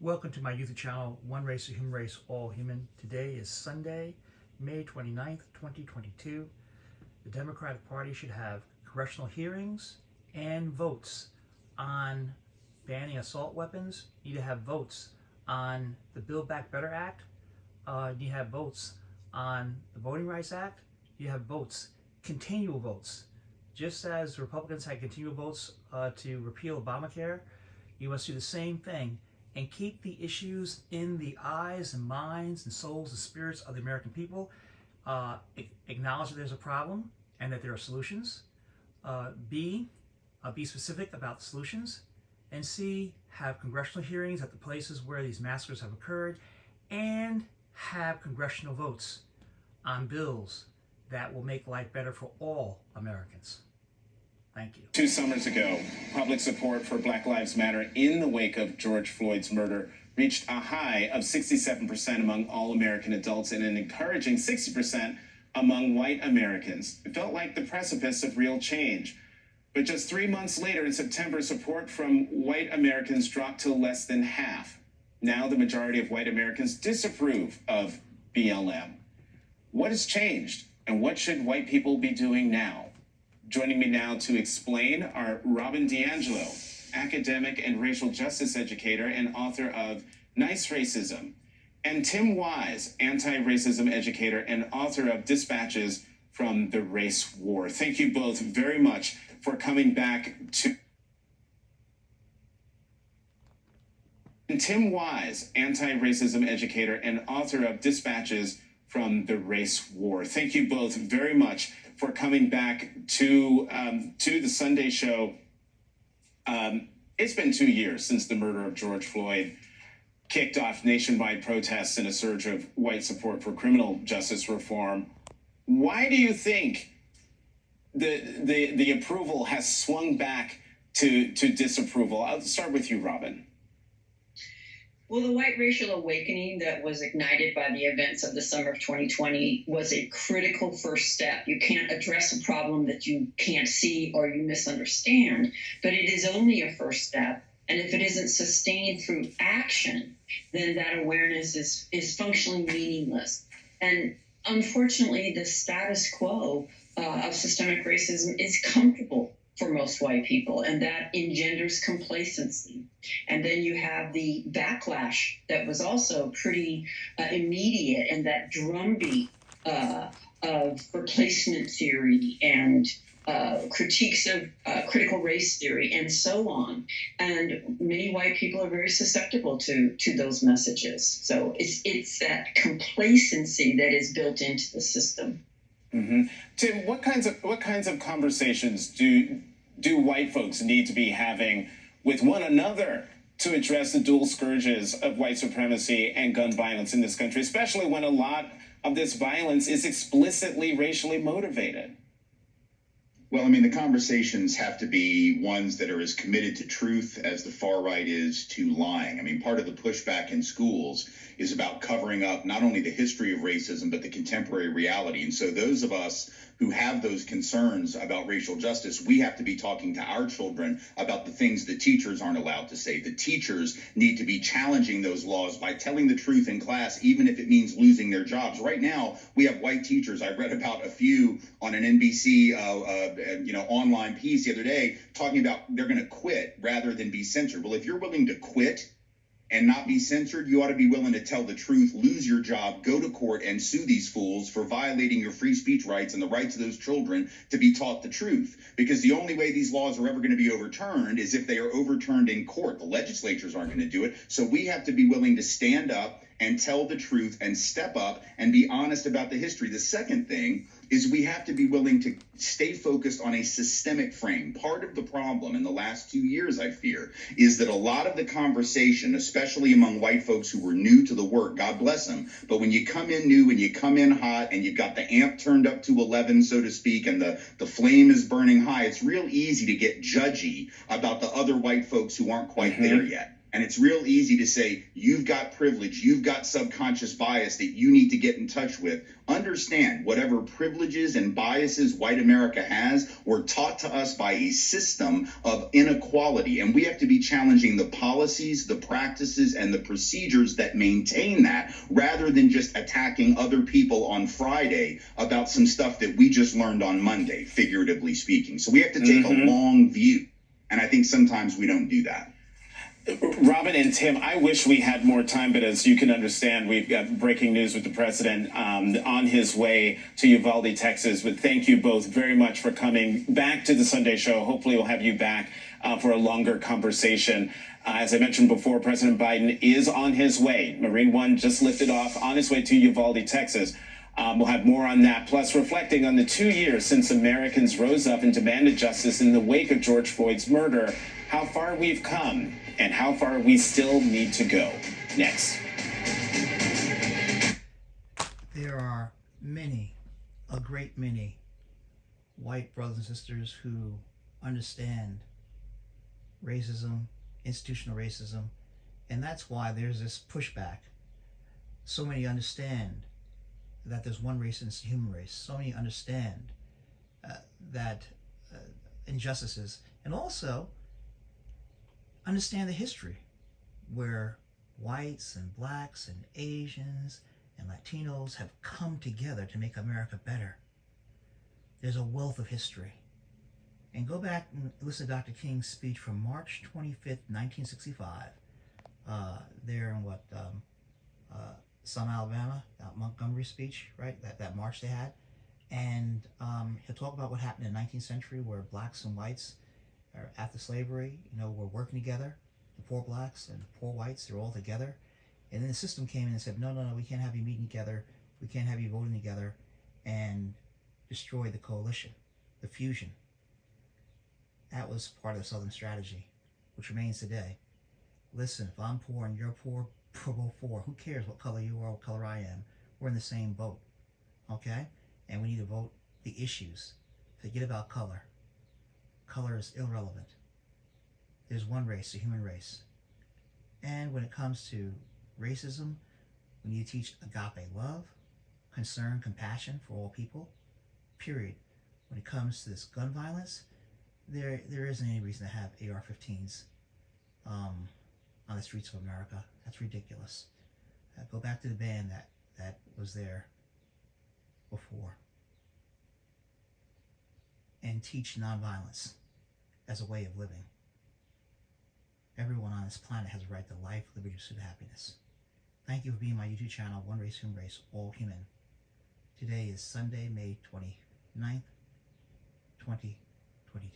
Welcome to my YouTube channel, One Race, a Human Race, All Human. Today is Sunday, May 29th, 2022. The Democratic Party should have congressional hearings and votes on banning assault weapons. You need to have votes on the Build Back Better Act. You have votes on the Voting Rights Act. You have votes, continual votes. Just as Republicans had continual votes to repeal Obamacare, you must do the same thing and keep the issues in the eyes and minds and souls and spirits of the American people. Acknowledge that there's a problem and that there are solutions. B, be specific about the solutions. And C, have congressional hearings at the places where these massacres have occurred, and have congressional votes on bills that will make life better for all Americans. Thank you. 2 summers ago, public support for Black Lives Matter in the wake of George Floyd's murder reached a high of 67% among all American adults and an encouraging 60% among white Americans. It felt like the precipice of real change. But just 3 months later, in September, support from white Americans dropped to less than half. Now the majority of white Americans disapprove of BLM. What has changed, and what should white people be doing now? Joining me now to explain are Robin DiAngelo, academic and racial justice educator and author of Nice Racism, and Tim Wise, anti-racism educator and author of Dispatches from the Race War. Thank you both very much for coming back to... And Tim Wise, anti-racism educator and author of Dispatches from the Race War. Thank you both very much for coming back to the Sunday show. It's been 2 years since the murder of George Floyd kicked off nationwide protests and a surge of white support for criminal justice reform. Why do you think the approval has swung back to disapproval? I'll start with you, Robin. Well, the white racial awakening that was ignited by the events of the summer of 2020 was a critical first step. You can't address a problem that you can't see or you misunderstand, but it is only a first step. And if it isn't sustained through action, then that awareness is functionally meaningless. And unfortunately, the status quo of systemic racism is comfortable for most white people, and that engenders complacency. And then you have the backlash that was also pretty immediate, and that drumbeat of replacement theory and critiques of critical race theory and so on. And many white people are very susceptible to those messages. So it's that complacency that is built into the system. Mm-hmm. Tim, what kinds of conversations do white folks need to be having with one another to address the dual scourges of white supremacy and gun violence in this country, especially when a lot of this violence is explicitly racially motivated? Well, I mean, the conversations have to be ones that are as committed to truth as the far right is to lying. I mean, part of the pushback in schools is about covering up not only the history of racism, but the contemporary reality. And so those of us who have those concerns about racial justice, we have to be talking to our children about the things the teachers aren't allowed to say. The teachers need to be challenging those laws by telling the truth in class, even if it means losing their jobs. Right now, we have white teachers. I read about a few on an NBC online piece the other day talking about they're going to quit rather than be censored. Well, if you're willing to quit and not be censored, you ought to be willing to tell the truth, lose your job, go to court and sue these fools for violating your free speech rights and the rights of those children to be taught the truth. Because the only way these laws are ever going to be overturned is if they are overturned in court. The legislatures aren't going to do it. So we have to be willing to stand up and tell the truth and step up and be honest about the history. The second thing is we have to be willing to stay focused on a systemic frame. Part of the problem in the last 2 years, I fear, is that a lot of the conversation, especially among white folks who were new to the work, God bless them, but when you come in new and you come in hot and you've got the amp turned up to 11, so to speak, and the flame is burning high, it's real easy to get judgy about the other white folks who aren't quite there yet. And it's real easy to say, you've got privilege, you've got subconscious bias that you need to get in touch with. Understand, whatever privileges and biases white America has were taught to us by a system of inequality. And we have to be challenging the policies, the practices, and the procedures that maintain that, rather than just attacking other people on Friday about some stuff that we just learned on Monday, figuratively speaking. So we have to take a long view. And I think sometimes we don't do that. Robin and Tim, I wish we had more time, but as you can understand, we've got breaking news with the president on his way to Uvalde, Texas. But thank you both very much for coming back to the Sunday Show. Hopefully we'll have you back for a longer conversation. As I mentioned before, President Biden is on his way. Marine One just lifted off on his way to Uvalde, Texas. We'll have more on that, plus reflecting on the 2 years since Americans rose up and demanded justice in the wake of George Floyd's murder, how far we've come, and how far we still need to go. Next. There are many, a great many, white brothers and sisters who understand racism, institutional racism, and that's why there's this pushback. So many understand that there's one race and it's the human race. So many understand that injustices, and also understand the history where whites and blacks and Asians and Latinos have come together to make America better. There's a wealth of history. And go back and listen to Dr. King's speech from March 25th, 1965, there in Selma, Alabama, that Montgomery speech, right? That march they had. And he'll talk about what happened in the 19th century where blacks and whites after slavery, were working together. The poor blacks and the poor whites, they're all together. And then the system came in and said, no, we can't have you meeting together. We can't have you voting together, and destroy the coalition, the fusion. That was part of the Southern strategy, which remains today. Listen, if I'm poor and you're poor, we're both poor. Who cares what color you are, what color I am? We're in the same boat, okay? And we need to vote the issues. Forget about color. Color is irrelevant. There's one race, the human race. And when it comes to racism, we need to teach agape love, concern, compassion for all people, period. When it comes to this gun violence, there isn't any reason to have AR-15s on the streets of America. That's ridiculous. Go back to the ban that was there before. And teach nonviolence as a way of living. Everyone on this planet has a right to life, liberty, pursuit, and happiness. Thank you for being my YouTube channel, One Race, Human Race, All Human. Today is Sunday, May 29th, 2022.